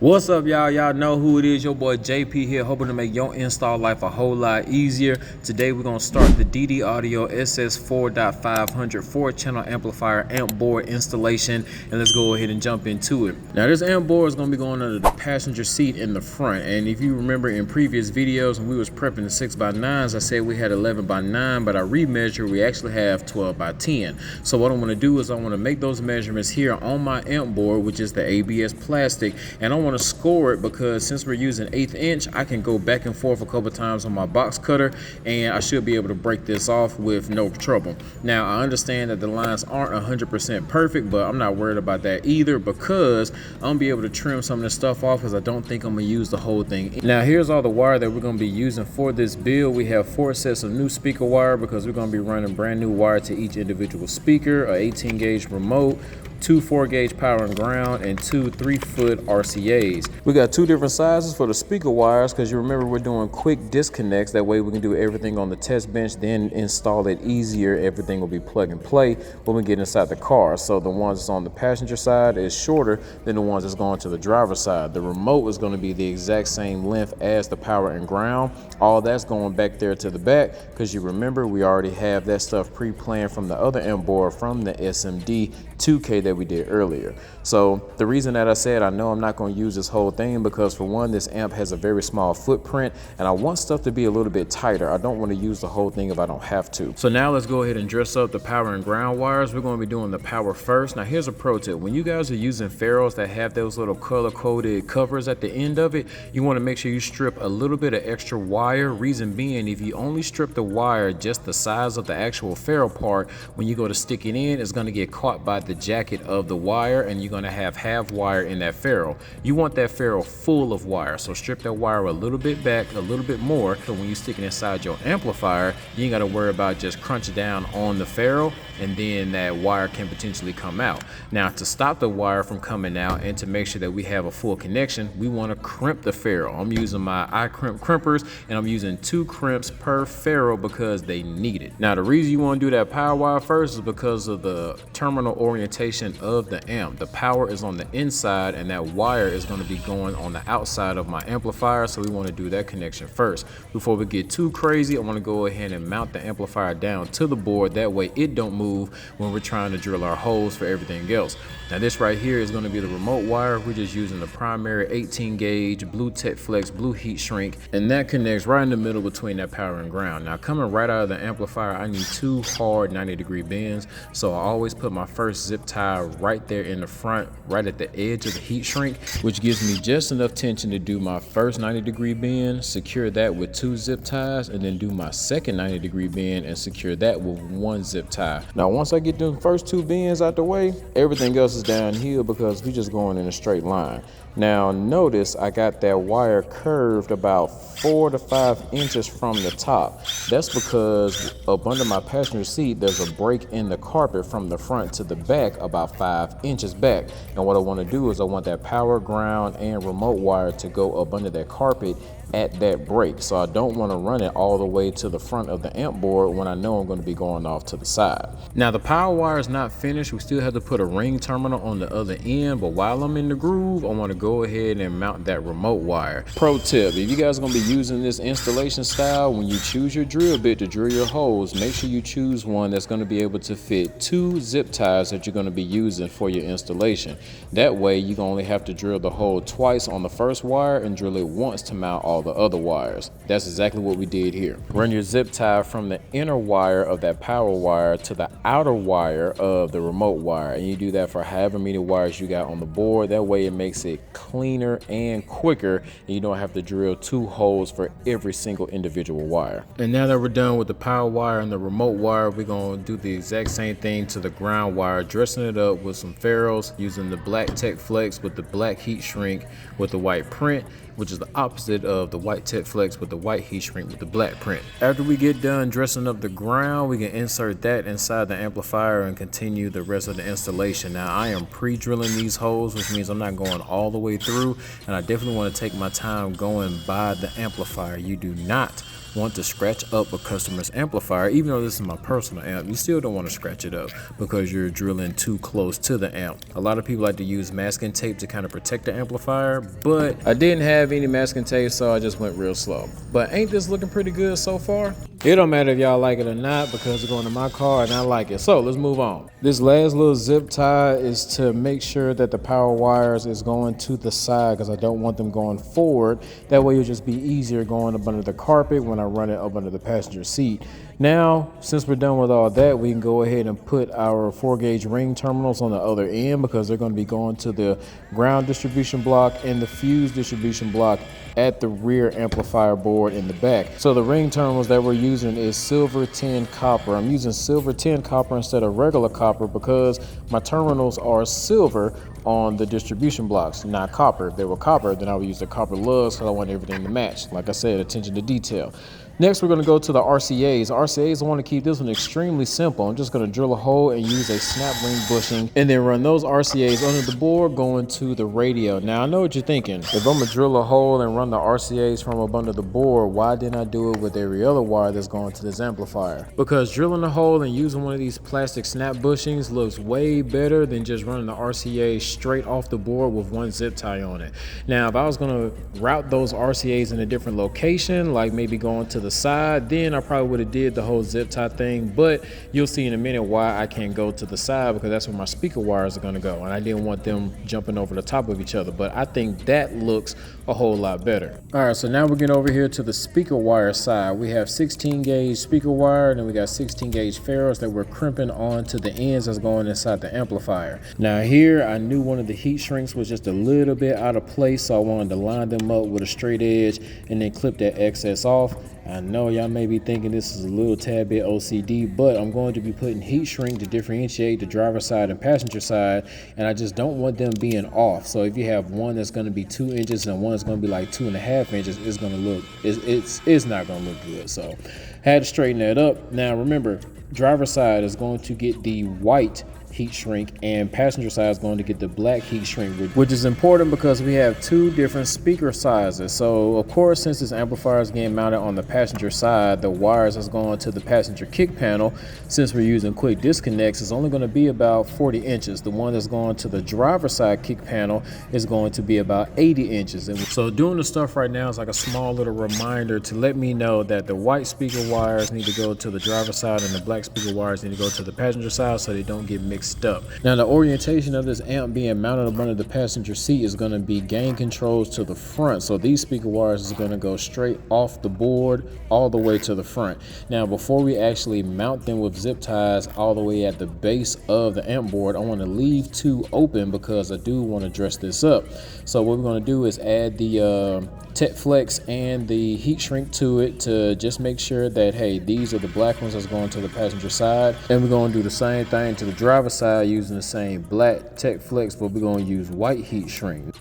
What's up, y'all? Y'all know who it is. Your boy JP here, hoping to make your install life a whole lot easier. Today we're gonna start the DD Audio SS4.500 4-channel amplifier amp board installation, and let's go ahead and jump into it. Now this amp board is gonna be going under the passenger seat in the front, and if you remember in previous videos when we was prepping the 6x9s, I said we had 11x9, but I remeasured, we actually have 12x10. So what I want to do is I want to make those measurements here on my amp board, which is the ABS plastic, and I want to score it because since we're using 1/8 inch, I can go back and forth a couple times on my box cutter, and I should be able to break this off with no trouble. Now I understand that the lines aren't 100% perfect, but I'm not worried about that either because I'm gonna be able to trim some of this stuff off because I don't think I'm gonna use the whole thing. Now here's all the wire that we're gonna be using for this build. We have 4 sets of new speaker wire because we're gonna be running brand new wire to each individual speaker, a 18 gauge remote, 2 4-gauge power and ground, and 2 3-foot RCAs. We got 2 different sizes for the speaker wires because you remember we're doing quick disconnects. That way we can do everything on the test bench, then install it easier. Everything will be plug and play when we get inside the car. So the ones that's on the passenger side is shorter than the ones that's going to the driver's side. The remote is going to be the exact same length as the power and ground. All that's going back there to the back because you remember we already have that stuff pre-planned from the other amp board from the SMD 2K that we did earlier. So the reason that I said I know I'm not going to use this whole thing because for one, this amp has a very small footprint and I want stuff to be a little bit tighter. I don't want to use the whole thing if I don't have to. So now let's go ahead and dress up the power and ground wires. We're going to be doing the power first. Now here's a pro tip. When you guys are using ferrules that have those little color coded covers at the end of it, you want to make sure you strip a little bit of extra wire. Reason being, if you only strip the wire just the size of the actual ferrule part, when you go to stick it in, it's going to get caught by the jacket of the wire and you're going to have half wire in that ferrule. You want that ferrule full of wire, so strip that wire a little bit back, a little bit more, so when you stick it inside your amplifier, you ain't got to worry about just crunching down on the ferrule and then that wire can potentially come out. Now to stop the wire from coming out and to make sure that we have a full connection, we want to crimp the ferrule. I'm using my iCrimp crimpers and I'm using 2 crimps per ferrule because they need it. Now the reason you want to do that power wire first is because of the terminal orientation of the amp. The power is on the inside and that wire is going to be going on the outside of my amplifier, so we want to do that connection first. Before we get too crazy, I want to go ahead and mount the amplifier down to the board, that way it don't move when we're trying to drill our holes for everything else. Now this right here is going to be the remote wire. We're just using the primary 18 gauge blue Tech Flex blue heat shrink, and that connects right in the middle between that power and ground. Now coming right out of the amplifier, I need 2 hard 90-degree bends, so I always put my first zip tie right there in the front, right at the edge of the heat shrink, which gives me just enough tension to do my first 90-degree bend, secure that with 2 zip ties, and then do my second 90-degree bend and secure that with 1 zip tie. Now once I get the first 2 bends out the way, everything else is downhill because we're just going in a straight line. Now notice I got that wire curved about 4 to 5 inches from the top. That's because up under my passenger seat there's a break in the carpet from the front to the back about 5 inches back. And what I want to do is I want that power, ground, and remote wire to go up under that carpet at that break. So I don't want to run it all the way to the front of the amp board when I know I'm going to be going off to the side. Now the power wire is not finished. We still have to put a ring terminal on the other end, but while I'm in the groove, I want to go ahead and mount that remote wire. Pro tip, if you guys are going to be using this installation style, when you choose your drill bit to drill your holes, make sure you choose one that's going to be able to fit 2 zip ties that you're going to be using for your installation. That way you can only have to drill the hole twice on the first wire and drill it once to mount all the other wires. That's exactly what we did here. Run your zip tie from the inner wire of that power wire to the outer wire of the remote wire, and you do that for however many wires you got on the board. That way it makes it cleaner and quicker, and you don't have to drill 2 holes for every single individual wire. And now that we're done with the power wire and the remote wire, we're going to do the exact same thing to the ground wire, dressing it up with some ferrules using the black Tech Flex with the black heat shrink with the white print, which is the opposite of the white Tech Flex with the white heat shrink with the black print. After we get done dressing up the ground, we can insert that inside the amplifier and continue the rest of the installation. Now I am pre-drilling these holes, which means I'm not going all the way through, and I definitely want to take my time going by the amplifier. You do not want to scratch up a customer's amplifier, even though this is my personal amp, you still don't want to scratch it up because you're drilling too close to the amp. A lot of people like to use masking tape to kind of protect the amplifier, but I didn't have any masking tape, so I just went real slow. But ain't this looking pretty good so far? It don't matter if y'all like it or not because it's going to my car and I like it. So let's move on. This last little zip tie is to make sure that the power wires is going to the side because I don't want them going forward. That way it'll just be easier going up under the carpet when I run it up under the passenger seat. Now, since we're done with all that, we can go ahead and put our 4-gauge ring terminals on the other end because they're going to be going to the ground distribution block and the fuse distribution block at the rear amplifier board in the back. So the ring terminals that we're using is silver tin copper. I'm using silver tin copper instead of regular copper because my terminals are silver on the distribution blocks, not copper. If they were copper, then I would use the copper lugs because I want everything to match. Like I said, attention to detail. Next, we're going to go to the RCAs. RCAs, I want to keep this one extremely simple. I'm just going to drill a hole and use a snap ring bushing and then run those RCAs under the board going to the radio. Now, I know what you're thinking. If I'm going to drill a hole and run the RCAs from up under the board, why didn't I do it with every other wire that's going to this amplifier? Because drilling a hole and using one of these plastic snap bushings looks way better than just running the RCAs straight off the board with one zip tie on it. Now, if I was going to route those RCAs in a different location, like maybe going to the side, then I probably would have did the whole zip tie thing, but you'll see in a minute why I can't go to the side because that's where my speaker wires are going to go, and I didn't want them jumping over the top of each other, but I think that looks a whole lot better. All right, so now we're getting over here to the speaker wire side. We have 16 gauge speaker wire, and then we got 16 gauge ferrules that we're crimping onto the ends that's going inside the amplifier. Now here, I knew one of the heat shrinks was just a little bit out of place, so I wanted to line them up with a straight edge and then clip that excess off. I know y'all may be thinking this is a little tad bit OCD, but I'm going to be putting heat shrink to differentiate the driver's side and passenger side, and I just don't want them being off. So if you have one that's going to be 2 inches and one that's going to be like 2.5 inches, it's going to look, it's not going to look good. So had to straighten that up. Now remember, driver's side is going to get the white heat shrink and passenger side is going to get the black heat shrink, which is important because we have 2 different speaker sizes. So of course, since this amplifier is getting mounted on the passenger side, the wires that's going to the passenger kick panel, since we're using quick disconnects, is only going to be about 40 inches. The one that's going to the driver's side kick panel is going to be about 80 inches. And so doing the stuff right now is like a small little reminder to let me know that the white speaker wires need to go to the driver's side and the black speaker wires need to go to the passenger side so they don't get mixed up. Now the orientation of this amp being mounted up under the passenger seat is going to be gain controls to the front, so these speaker wires is going to go straight off the board all the way to the front. Now before we actually mount them with zip ties all the way at the base of the amp board, I want to leave 2 open because I do want to dress this up. So what we're going to do is add the Tech Flex and the heat shrink to it to just make sure that, hey, these are the black ones that's going to the passenger side, and we're going to do the same thing to the driver's side using the same black Tech Flex, but we're going to use white heat shrink.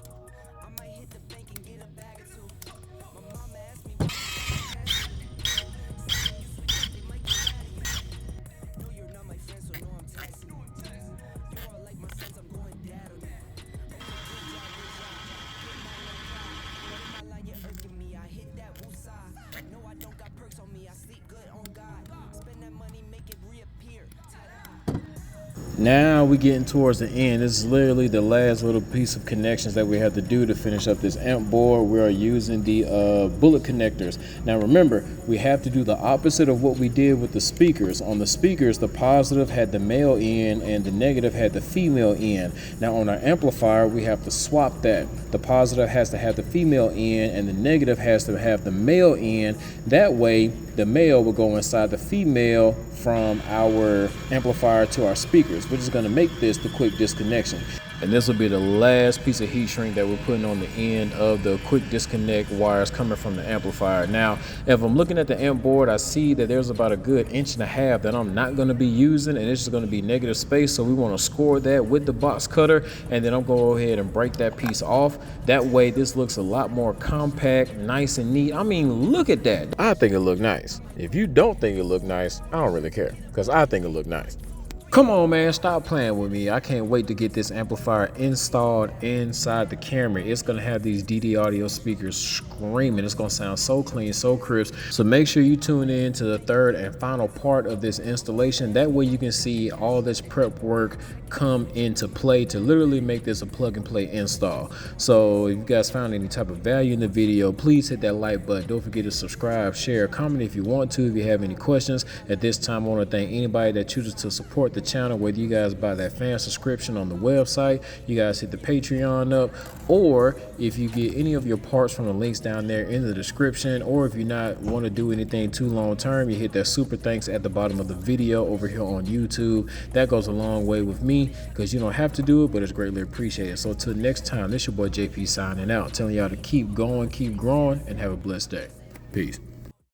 Now we're getting towards the end. This is literally the last little piece of connections that we have to do to finish up this amp board. We are using the bullet connectors. Now remember, we have to do the opposite of what we did with the speakers. On the speakers, the positive had the male end and the negative had the female end. Now on our amplifier, we have to swap that. The positive has to have the female end and the negative has to have the male end. That way, the male will go inside the female from our amplifier to our speakers, which is going to make this the quick disconnection. And this will be the last piece of heat shrink that we're putting on the end of the quick disconnect wires coming from the amplifier. Now, if I'm looking at the amp board, I see that there's about a good 1.5 inches that I'm not going to be using, and it's just going to be negative space. So we want to score that with the box cutter, and then I'm going to go ahead and break that piece off. That way, this looks a lot more compact, nice and neat. I mean, look at that. I think it looked nice. If you don't think it looked nice, I don't really care, because I think it looked nice. Come on, man, stop playing with me. I can't wait to get this amplifier installed inside the Camry. It's gonna have these DD audio speakers screaming. It's gonna sound so clean, so crisp. So make sure you tune in to the third and final part of this installation. That way you can see all this prep work come into play to literally make this a plug and play install. So if you guys found any type of value in the video, please hit that like button. Don't forget to subscribe, share, comment if you want to. If you have any questions at this time, I want to thank anybody that chooses to support the channel, whether you guys buy that fan subscription on the website, you guys hit the Patreon up, or if you get any of your parts from the links down there in the description, or if you not want to do anything too long term, you hit that super thanks at the bottom of the video over here on YouTube. That goes a long way with me because you don't have to do it, but it's greatly appreciated. So until next time, this your boy JP signing out, telling y'all to keep going, keep growing, and have a blessed day. Peace.